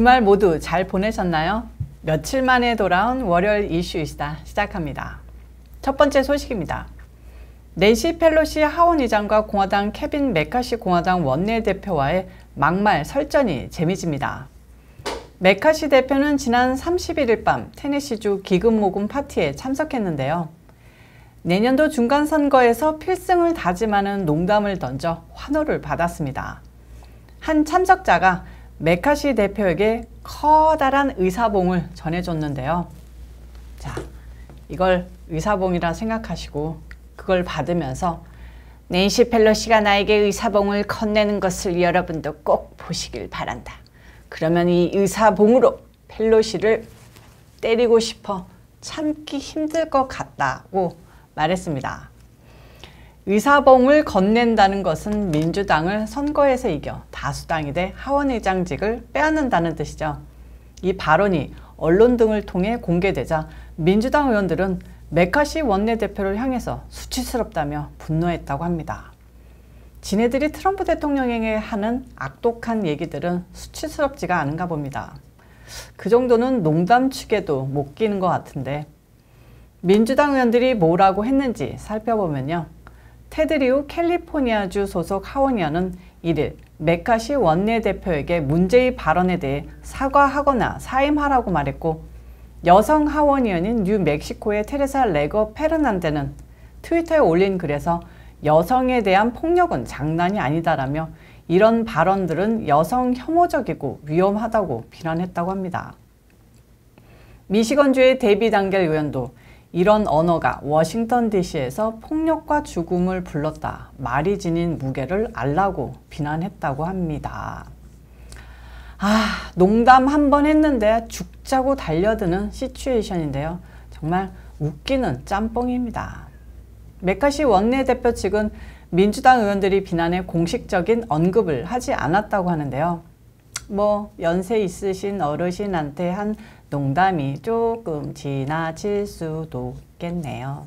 주말 모두 잘 보내셨나요? 며칠 만에 돌아온 월요일 이슈이시다 시작합니다. 첫 번째 소식입니다. 낸시 펠로시 하원 의장과 공화당 케빈 메카시 공화당 원내대표와의 막말 설전이 재미집니다. 메카시 대표는 지난 31일 밤 테네시주 기금모금 파티에 참석했는데요. 내년도 중간선거에서 필승을 다짐하는 농담을 던져 환호를 받았습니다. 한 참석자가 메카시 대표에게 커다란 의사봉을 전해줬는데요. 자, 이걸 의사봉이라 생각하시고 그걸 받으면서 낸시 펠로시가 나에게 의사봉을 건네는 것을 여러분도 꼭 보시길 바란다. 그러면 이 의사봉으로 펠로시를 때리고 싶어 참기 힘들 것 같다고 말했습니다. 의사봉을 건넨다는 것은 민주당을 선거에서 이겨 다수당이 돼 하원의장직을 빼앗는다는 뜻이죠. 이 발언이 언론 등을 통해 공개되자 민주당 의원들은 메카시 원내대표를 향해서 수치스럽다며 분노했다고 합니다. 지네들이 트럼프 대통령에게 하는 악독한 얘기들은 수치스럽지가 않은가 봅니다. 그 정도는 농담 축에도 못 끼는 것 같은데 민주당 의원들이 뭐라고 했는지 살펴보면요. 테드 리우 캘리포니아주 소속 하원의원은 1일 메카시 원내대표에게 문제의 발언에 대해 사과하거나 사임하라고 말했고, 여성 하원의원인 뉴멕시코의 테레사 레거 페르난데는 트위터에 올린 글에서 여성에 대한 폭력은 장난이 아니다라며 이런 발언들은 여성 혐오적이고 위험하다고 비난했다고 합니다. 미시건주의 데비 당겔 의원도 이런 언어가 워싱턴 DC에서 폭력과 죽음을 불렀다. 말이 지닌 무게를 알라고 비난했다고 합니다. 농담 한 번 했는데 죽자고 달려드는 시츄에이션인데요. 정말 웃기는 짬뽕입니다. 메카시 원내대표 측은 민주당 의원들이 비난에 공식적인 언급을 하지 않았다고 하는데요. 연세 있으신 어르신한테 한 농담이 조금 지나칠 수도 있겠네요.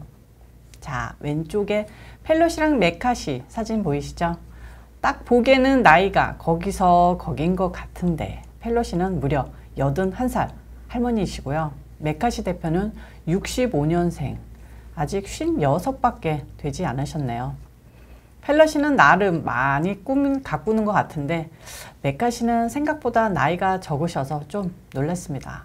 자, 왼쪽에 펠로시랑 메카시 사진 보이시죠? 딱 보기에는 나이가 거기서 거긴 것 같은데 펠로시는 무려 81살 할머니이시고요. 메카시 대표는 65년생, 아직 56밖에 되지 않으셨네요. 펠로시는 나름 많이 꿈을 가꾸는 것 같은데 메카시는 생각보다 나이가 적으셔서 좀 놀랐습니다.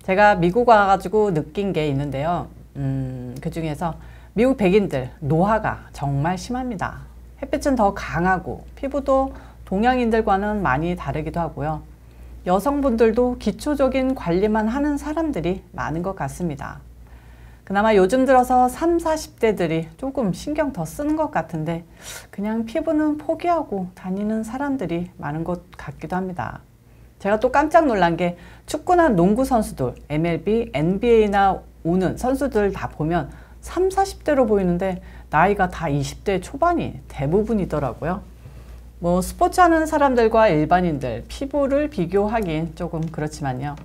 제가 미국 와가지고 느낀 게 있는데요. 그 중에서 미국 백인들 노화가 정말 심합니다. 햇빛은 더 강하고 피부도 동양인들과는 많이 다르기도 하고요. 여성분들도 기초적인 관리만 하는 사람들이 많은 것 같습니다. 그나마 요즘 들어서 30, 40대들이 조금 신경 더 쓰는 것 같은데 그냥 피부는 포기하고 다니는 사람들이 많은 것 같기도 합니다. 제가 또 깜짝 놀란 게 축구나 농구 선수들, MLB, NBA나 오는 선수들 다 보면 30, 40대로 보이는데 나이가 다 20대 초반이 대부분이더라고요. 스포츠 하는 사람들과 일반인들 피부를 비교하긴 조금 그렇지만요.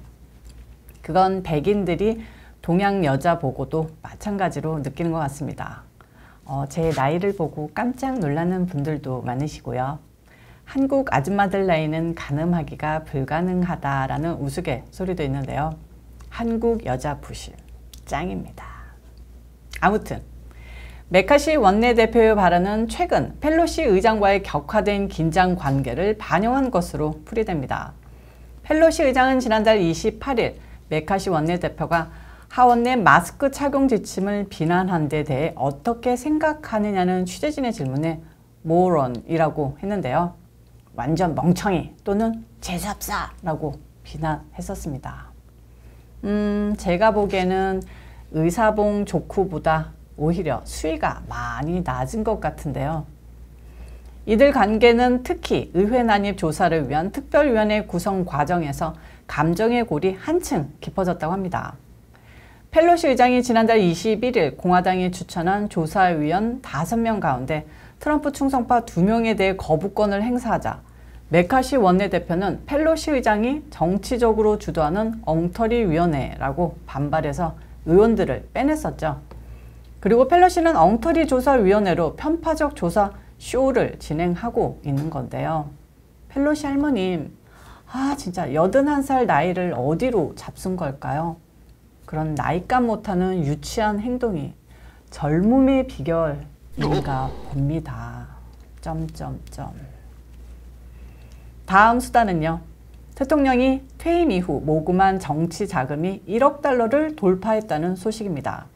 그건 백인들이 동양 여자 보고도 마찬가지로 느끼는 것 같습니다. 제 나이를 보고 깜짝 놀라는 분들도 많으시고요. 한국 아줌마들 나이는 가늠하기가 불가능하다라는 우스갯소리도 있는데요. 한국 여자 부실 짱입니다. 아무튼 메카시 원내대표의 발언은 최근 펠로시 의장과의 격화된 긴장 관계를 반영한 것으로 풀이됩니다. 펠로시 의장은 지난달 28일 메카시 원내대표가 하원 내 마스크 착용 지침을 비난한 데 대해 어떻게 생각하느냐는 취재진의 질문에 모런이라고 했는데요. 완전 멍청이 또는 재수없어라고 비난했었습니다. 제가 보기에는 의사봉 조쿠보다 오히려 수위가 많이 낮은 것 같은데요. 이들 관계는 특히 의회 난입 조사를 위한 특별위원회 구성 과정에서 감정의 골이 한층 깊어졌다고 합니다. 펠로시 의장이 지난달 21일 공화당이 추천한 조사위원 5명 가운데 트럼프 충성파 2명에 대해 거부권을 행사하자 메카시 원내대표는 펠로시 의장이 정치적으로 주도하는 엉터리위원회라고 반발해서 의원들을 빼냈었죠. 그리고 펠로시는 엉터리 조사위원회로 편파적 조사 쇼를 진행하고 있는 건데요. 펠로시 할머님, 진짜 81살 나이를 어디로 잡순 걸까요? 그런 나이값 못하는 유치한 행동이 젊음의 비결인가 봅니다. 다음 수단은요. 대통령이 퇴임 이후 모금한 정치 자금이 1억 달러를 돌파했다는 소식입니다.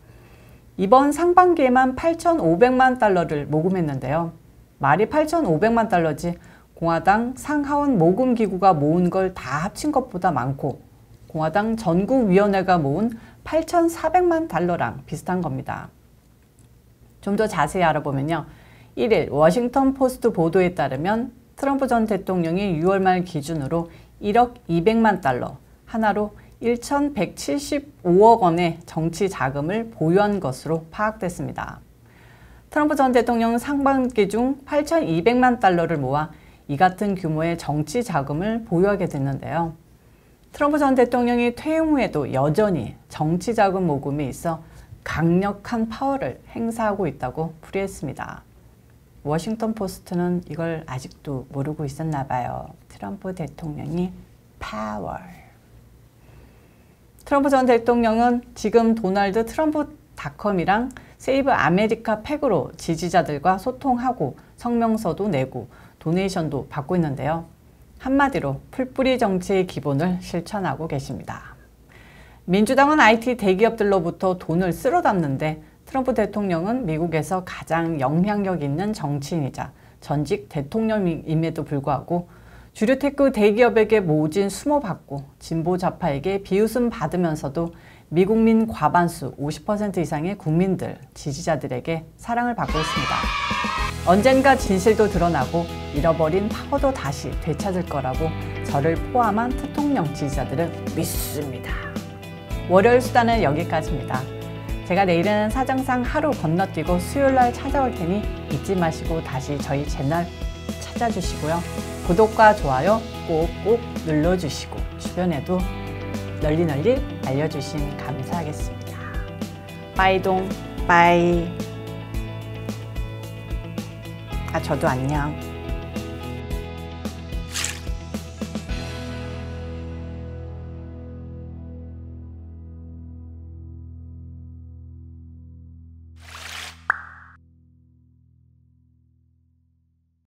이번 상반기에만 8,500만 달러를 모금했는데요. 말이 8,500만 달러지 공화당 상하원 모금기구가 모은 걸 다 합친 것보다 많고 공화당 전국위원회가 모은 8,400만 달러랑 비슷한 겁니다. 좀 더 자세히 알아보면요. 1일 워싱턴 포스트 보도에 따르면 트럼프 전 대통령이 6월 말 기준으로 1억 200만 달러, 하나로 1,175억 원의 정치 자금을 보유한 것으로 파악됐습니다. 트럼프 전 대통령은 상반기 중 8,200만 달러를 모아 이 같은 규모의 정치 자금을 보유하게 됐는데요. 트럼프 전 대통령이 퇴임 후에도 여전히 정치 자금 모금에 있어 강력한 파워를 행사하고 있다고 풀이했습니다. 워싱턴 포스트는 이걸 아직도 모르고 있었나 봐요. 트럼프 대통령이 파워. 트럼프 전 대통령은 지금 도널드 트럼프닷컴이랑 세이브 아메리카 팩으로 지지자들과 소통하고 성명서도 내고 도네이션도 받고 있는데요. 한마디로 풀뿌리 정치의 기본을 실천하고 계십니다. 민주당은 IT 대기업들로부터 돈을 쓸어 담는데 트럼프 대통령은 미국에서 가장 영향력 있는 정치인이자 전직 대통령임에도 불구하고 주류 테크 대기업에게 모진 수모받고 진보 좌파에게 비웃음 받으면서도 미국민 과반수 50% 이상의 국민들, 지지자들에게 사랑을 받고 있습니다. 언젠가 진실도 드러나고 잃어버린 파워도 다시 되찾을 거라고 저를 포함한 대통령 지지자들은 믿습니다. 월요일 수단은 여기까지입니다. 제가 내일은 사정상 하루 건너뛰고 수요일날 찾아올 테니 잊지 마시고 다시 저희 채널 찾아주시고요. 구독과 좋아요 꼭꼭 눌러주시고 주변에도 널리 알려주시면 감사하겠습니다. 빠이동 빠이. 저도 안녕.